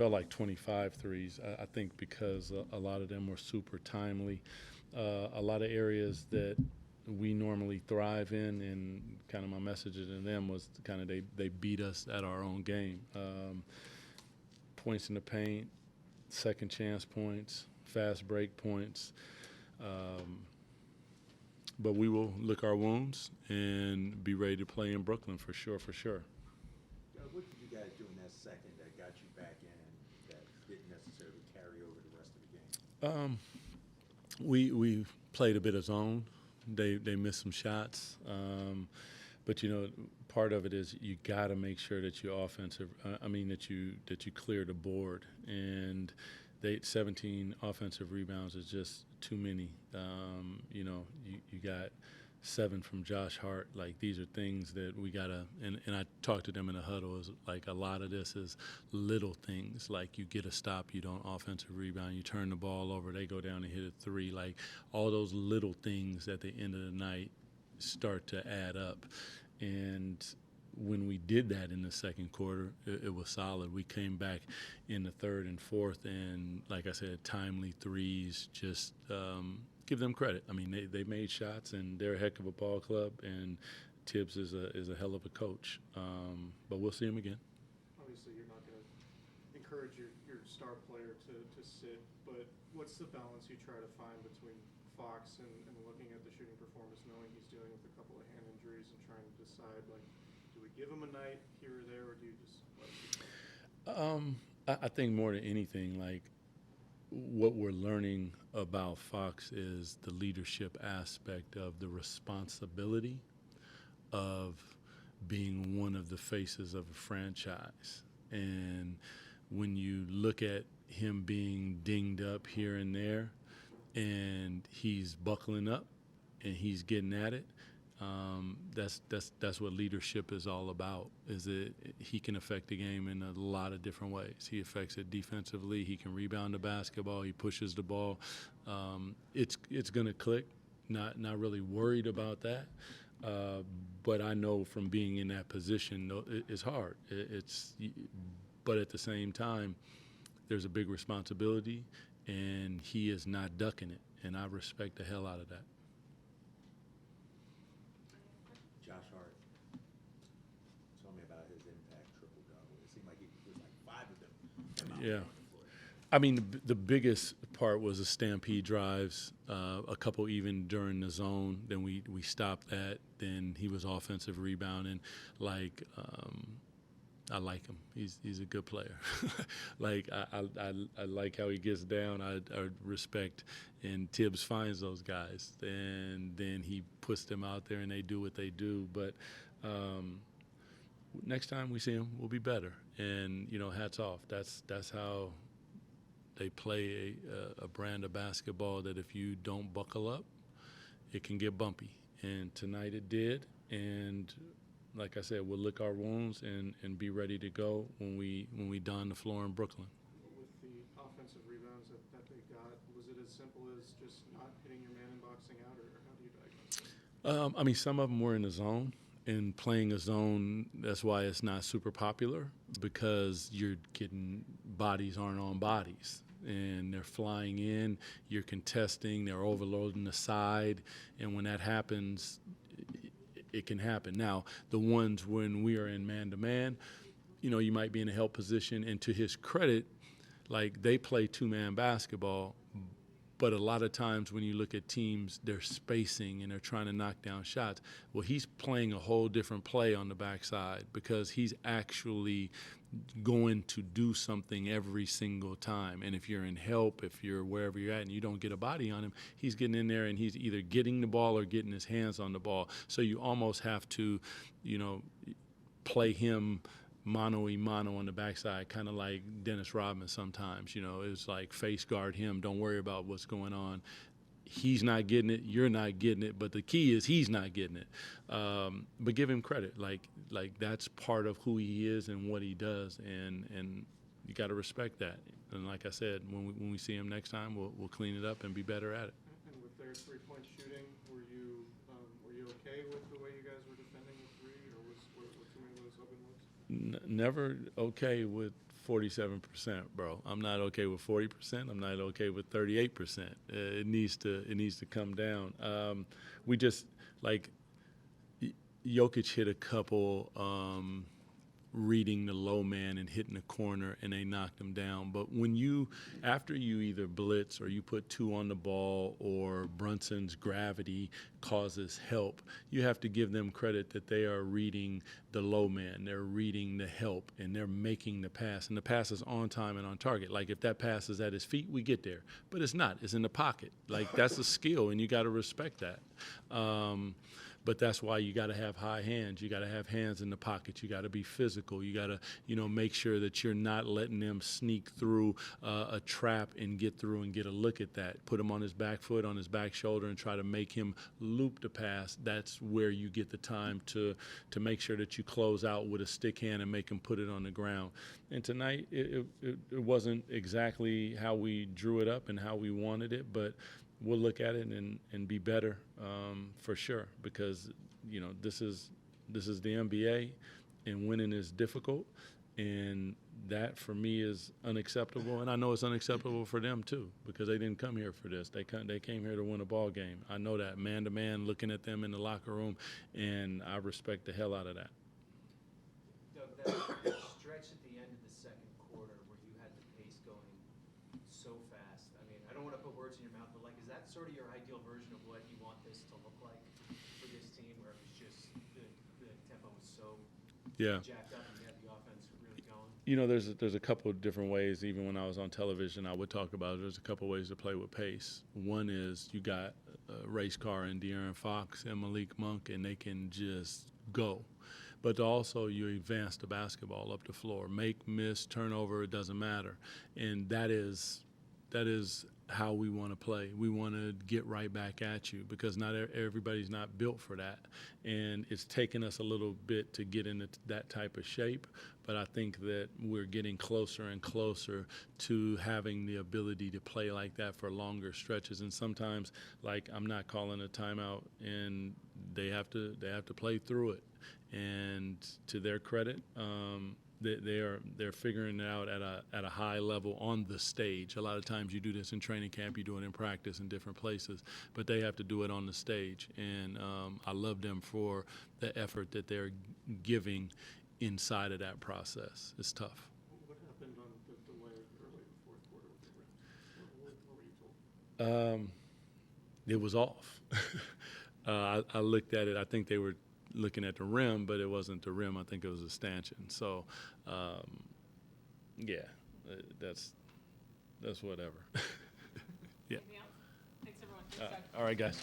felt like 25 threes. I think because a lot of them were super timely. A lot of areas that we normally thrive in, and kind of my message to them was kind of they beat us at our own game. Points in the paint, second chance points, fast break points. Um, but we will lick our wounds and be ready to play in Brooklyn for sure, for sure. What did you guys do in that second that got you back in that didn't necessarily carry over the rest of the game? We played a bit of zone. They missed some shots, but part of it is you got to make sure that you offensive. That you clear the board, and 17 offensive rebounds is just too many. You got 7 from Josh Hart. Like, these are things that we gotta. And I talked to them in the huddle. Is like a lot of this is little things. Like, you get a stop, you don't offensive rebound, you turn the ball over, they go down and hit a three. Like, all those little things at the end of the night start to add up. And when we did that in the second quarter, it was solid. We came back in the third and fourth, and like I said, timely threes. Just give them credit. I mean, they made shots, and they're a heck of a ball club. And Tibbs is a hell of a coach. But we'll see him again. Obviously, you're not going to encourage your star player to sit, but what's the balance you try to find between Fox and looking at the shooting performance, knowing he's dealing with a couple of hand injuries, and trying to decide, like, do we give him a night here or there, or do you just let him? I think more than anything, like, what we're learning about Fox is the leadership aspect of the responsibility of being one of the faces of a franchise. And when you look at him being dinged up here and there, and he's buckling up and he's getting at it, that's what leadership is all about. Is it he can affect the game in a lot of different ways. He affects it defensively. He can rebound the basketball. He pushes the ball. It's gonna click. Not really worried about that. But I know from being in that position, it's hard. But at the same time, there's a big responsibility, and he is not ducking it. And I respect the hell out of that. Josh Hart, tell me about his impact triple double. It seemed like it was like 5 of them came out Yeah. on the floor. I mean, the biggest part was the stampede drives, a couple even during the zone. Then we stopped that. Then he was offensive rebounding. Like, I like him. He's a good player. Like, I like how he gets down. I respect, and Tibbs finds those guys, and then he puts them out there, and they do what they do. But next time we see him, we'll be better. And hats off. That's how they play a brand of basketball that if you don't buckle up, it can get bumpy. And tonight it did. And like I said, we'll lick our wounds and be ready to go when we don the floor in Brooklyn. With the offensive rebounds that they got, was it as simple as just not hitting your man and boxing out, or how do you diagnose it? I mean, some of them were in the zone. And playing a zone, that's why it's not super popular, because you're getting bodies aren't on bodies. And they're flying in, you're contesting, they're overloading the side. And when that happens, it can happen. Now, the ones when we are in man-to-man, you might be in a help position. And to his credit, like, they play two-man basketball, but a lot of times when you look at teams, they're spacing and they're trying to knock down shots. Well, he's playing a whole different play on the backside, because he's actually going to do something every single time. And if you're in help, if you're wherever you're at and you don't get a body on him, he's getting in there and he's either getting the ball or getting his hands on the ball. So you almost have to, play him mano-a-mano on the backside, kind of like Dennis Rodman sometimes. It's like face guard him. Don't worry about what's going on. He's not getting it. You're not getting it. But the key is he's not getting it. But give him credit. Like that's part of who he is and what he does. And you got to respect that. And like I said, when we see him next time, we'll clean it up and be better at it. And with their three-point shooting, were you okay with the way you guys were defending the three, or were too many of those open looks? Never okay with 47%, bro. I'm not okay with 40%. I'm not okay with 38%. It needs to come down. We just like Jokic hit a couple reading the low man and hitting the corner, and they knocked him down. But after you either blitz or you put two on the ball or Brunson's gravity causes help, you have to give them credit that they are reading the low man. They're reading the help, and they're making the pass. And the pass is on time and on target. Like, if that pass is at his feet, we get there. But it's not. It's in the pocket. Like, that's a skill, and you got to respect that. But that's why you got to have high hands. You got to have hands in the pocket. You got to be physical. You got to, make sure that you're not letting them sneak through a trap and get through and get a look at that. Put him on his back foot, on his back shoulder, and try to make him loop the pass. That's where you get the time to make sure that you close out with a stick hand and make him put it on the ground. And tonight, it wasn't exactly how we drew it up and how we wanted it, but we'll look at it and be better for sure, because this is the NBA, and winning is difficult, and that for me is unacceptable. And I know it's unacceptable for them too, because they didn't come here for this. They came here to win a ball game. I know that, man to man, looking at them in the locker room, and I respect the hell out of that. Doug, that stretch at the end of the second quarter where you had the pace going so fast. I mean, I don't want to put words in your mouth, but is that sort of your ideal version of what you want this to look like for this team, where it was just the tempo was so jacked up and you had the offense really going? There's a couple of different ways. Even when I was on television, I would talk about it. There's a couple of ways to play with pace. One is you got Race Carr and De'Aaron Fox and Malik Monk, and they can just go. But also you advance the basketball up the floor. Make, miss, turnover, it doesn't matter. And that is how we want to play. We want to get right back at you, because not everybody's not built for that. And it's taken us a little bit to get into that type of shape, but I think that we're getting closer and closer to having the ability to play like that for longer stretches. And sometimes, I'm not calling a timeout, and they have to play through it. And to their credit, they're figuring it out at a high level on the stage. A lot of times you do this in training camp, you do it in practice in different places, but they have to do it on the stage. And I love them for the effort that they're giving inside of that process. It's tough. What happened on the delay early in the fourth quarter with the Rams? What were you told? It was off. I looked at it. I think they were looking at the rim, but it wasn't the rim. I think it was a stanchion. So, that's whatever. Yeah. Thanks, everyone. All right, guys.